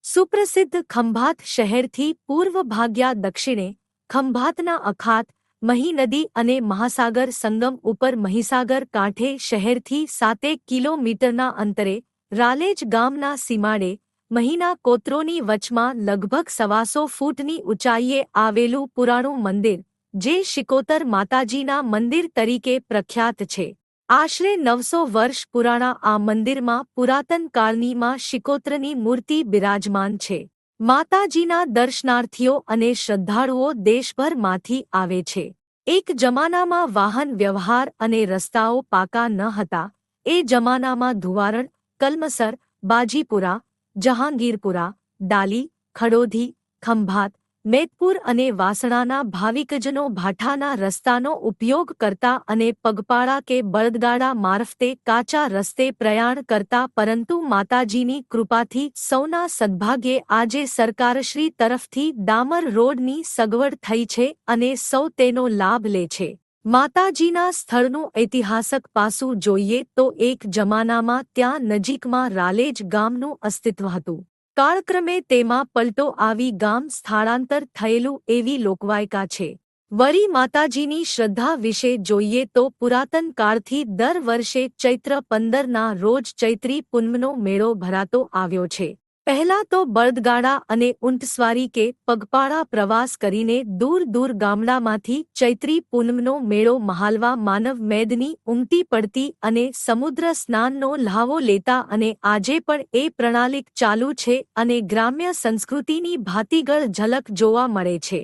સુપ્રસિદ્ધ ખંભાત શહેરથી પૂર્વ ભાગ્યા દક્ષિણે ખંભાતના અખાત મહી નદી અને મહાસાગર સંગમ ઉપર મહીસાગર કાંઠે શહેરથી 7 કિલોમીટરના અંતરે રાલેજ ગામના સીમાડે મહીના કોતરોની વચમાં લગભગ 125 ફૂટની ઊંચાઈએ આવેલું પુરાણું મંદિર જે શિકોતર માતાજીના મંદિર તરીકે પ્રખ્યાત છે. આશરે 900 વર્ષ પુરાણા આ મંદિરમાં પુરાતન કાળની માં શિકોત્રની મૂર્તિ બિરાજમાન છે. માતાજીના દર્શનાર્થીઓ અને શ્રદ્ધાળુઓ દેશભરમાંથી આવે છે. એક જમાનામાં વાહન વ્યવહાર અને રસ્તાઓ પાકા ન હતા. એ જમાનામાં ધુવારણ, કલમસર, બાજીપુરા, જહાંગીરપુરા, ડાલી, ખડોધી, ખંભાત, મેદપુર અને વાસણાના ભાવિકજનો ભાઠાના રસ્તાનો ઉપયોગ કરતા અને પગપાળા કે બળદગાડા મારફતે કાચા રસ્તે પ્રયાણ કરતા, પરંતુ માતાજીની કૃપાથી સૌના સદભાગ્યે આજે સરકારશ્રી તરફથી ડામર રોડની સગવડ થઈ છે અને સૌ તેનો લાભ લે છે. માતાજીના સ્થળનું ઐતિહાસિક પાસું જોઈએ તો એક જમાનામાં ત્યાં નજીકમાં રાલેજ ગામનું અસ્તિત્વ હતું. કાળક્રમે તેમાં પલટો આવી ગામ સ્થળાંતર થયેલું એવી લોકવાયકા છે. વળી માતાજીની શ્રદ્ધા વિશે જોઈએ તો પુરાતન કાળથી દર વર્ષે ચૈત્ર 15ના રોજ ચૈત્રી પૂનમનો મેળો ભરાતો આવ્યો છે. પહેલા તો બળદગાડા અને ઊંટસવારી કે પગપાળા પ્રવાસ કરીને દૂર દૂર ગામડામાંથી ચૈત્રી પૂનમનો મેળો મહાલવા માનવ મેદની ઉમટી પડતી અને સમુદ્ર સ્નાનનો લ્હાવો લેતા, અને આજે પણ એ પ્રણાલિક ચાલુ છે અને ગ્રામ્ય સંસ્કૃતિની ભાતીગળ ઝલક જોવા મળે છે.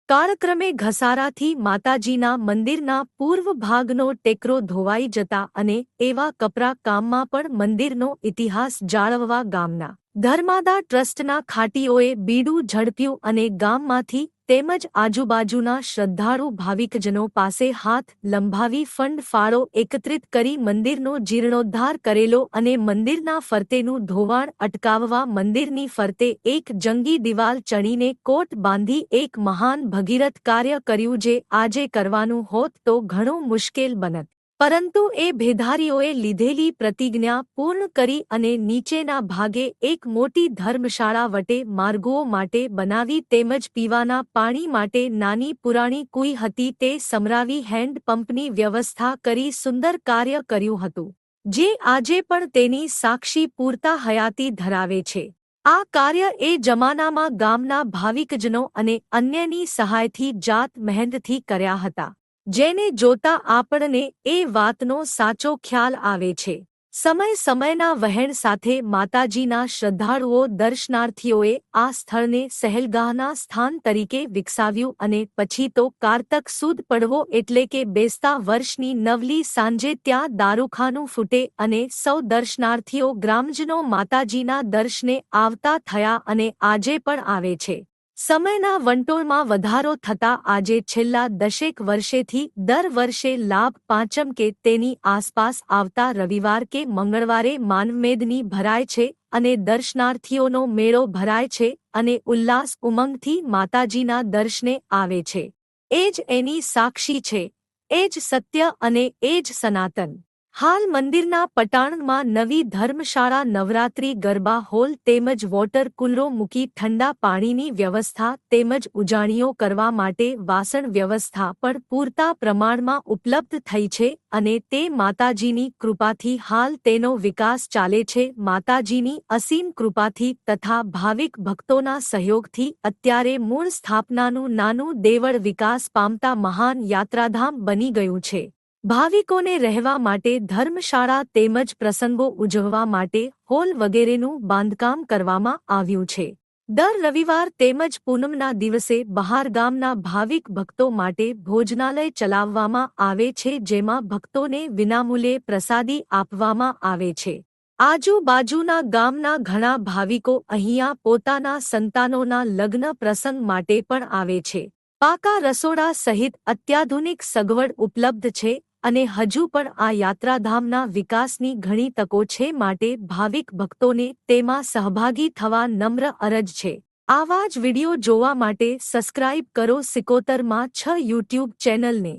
કાળક્રમે ઘસારાથી માતાજીના મંદિરના પૂર્વ ભાગનો ટેકરો ધોવાઈ જતા અને એવા કપરા કામમાં પણ મંદિરનો ઇતિહાસ જાળવવા ગામના ધર્માદા ટ્રસ્ટના ખાટીઓએ બીડું ઝડપ્યું અને ગામમાંથી તેમજ આજુબાજુના શ્રદ્ધાળુ ભાવિકજનો પાસે હાથ લંબાવી ફંડ ફાળો એકત્રિત કરી મંદિરનો જીર્ણોદ્ધાર કરેલો અને મંદિરના ફરતેનું ધોવાણ અટકાવવા મંદિરની ફરતે એક જંગી દિવાલ ચણીને કોટ બાંધી એક મહાન ભગીરથ કાર્ય કર્યું, જે આજે કરવાનું હોત તો ઘણું મુશ્કેલ બનત. પરંતુ એ ભેધારીઓએ લીધેલી પ્રતિજ્ઞા પૂર્ણ કરી અને નીચેના ભાગે એક મોટી ધર્મશાળા વટે માર્ગો માટે બનાવી તેમજ પીવાના પાણી માટે નાની પુરાણી કુઈ હતી તે સમરાવી હેન્ડ પંપની વ્યવસ્થા કરી સુંદર કાર્ય કર્યું હતું, જે આજે પણ તેની સાક્ષી પૂરતા હયાતી ધરાવે છે. આ કાર્ય એ જમાનામાં ગામના ભાવિકજનો અને અન્યની સહાયથી જાત મહેનતથી કર્યા હતા, જેને જોતા આપણને એ વાતનો સાચો ખ્યાલ આવે છે. સમયના વહેણ સાથે માતાજીના શ્રદ્ધાળુઓ દર્શનાર્થીઓએ આ સ્થળને સહેલગાહના સ્થાન તરીકે વિકસાવ્યું અને પછી તો કારતક સુદ પડવો એટલે કે બેસતા વર્ષની નવલી સાંજે ત્યાં દારૂખાનું ફૂટે અને સૌ દર્શનાર્થીઓ ગ્રામજનો માતાજીના દર્શને આવતા થયા અને આજે પણ આવે છે. સમયના વંટોળમાં વધારો થતાં આજે છેલ્લા 10 વર્ષેથી દર વર્ષે લાભ પાંચમ કે તેની આસપાસ આવતા રવિવાર કે મંગળવારે માનવમેદની ભરાય છે અને દર્શનાર્થીઓનો મેળો ભરાય છે અને ઉલ્લાસ ઉમંગથી માતાજીના દર્શને આવે છે. એ જ એની સાક્ષી છે, એ જ સત્ય અને એ જ સનાતન. હાલ મંદિરના પટાંગણમાં નવી ધર્મશાળા, નવરાત્રી ગરબા હોલ તેમજ વોટર કુલરો મૂકી ઠંડા પાણીની વ્યવસ્થા તેમજ ઉજાણીઓ કરવા માટે વાસણ વ્યવસ્થા પણ પૂરતા પ્રમાણમાં ઉપલબ્ધ થઈ છે અને તે માતાજીની કૃપાથી હાલ તેનો વિકાસ ચાલે છે. માતાજીની અસીમ કૃપાથી તથા ભાવિક ભક્તોના સહયોગથી અત્યારે મૂળ સ્થાપનાનું નાનું દેવળ વિકાસ પામતા મહાન યાત્રાધામ બની ગયું છે. ભાવિકોને રહેવા માટે ધર્મશાળા તેમજ પ્રસંગો ઉજવવા માટે હોલ વગેરેનું બાંધકામ કરવામાં આવ્યું છે. દર રવિવાર તેમજ પૂનમના દિવસે બહારગામના ભાવિક ભક્તો માટે ભોજનાલય ચલાવવામાં આવે છે, જેમાં ભક્તોને વિનામૂલ્યે પ્રસાદી આપવામાં આવે છે. આજુબાજુના ગામના ઘણા ભાવિકો અહીંયા પોતાના સંતાનોના લગ્ન પ્રસંગ માટે પણ આવે છે. પાકા રસોડા સહિત અત્યાધુનિક સગવડ ઉપલબ્ધ છે અને હજુ પણ આ યાત્રાધામના વિકાસની ઘણી તકો છે, માટે ભાવિક ભક્તોને તેમાં સહભાગી થવા નમ્ર અરજ છે. આવા જ વિડિયો જોવા માટે સબસ્ક્રાઇબ કરો સિકોતરમાં 6 યુટ્યુબ ચેનલને.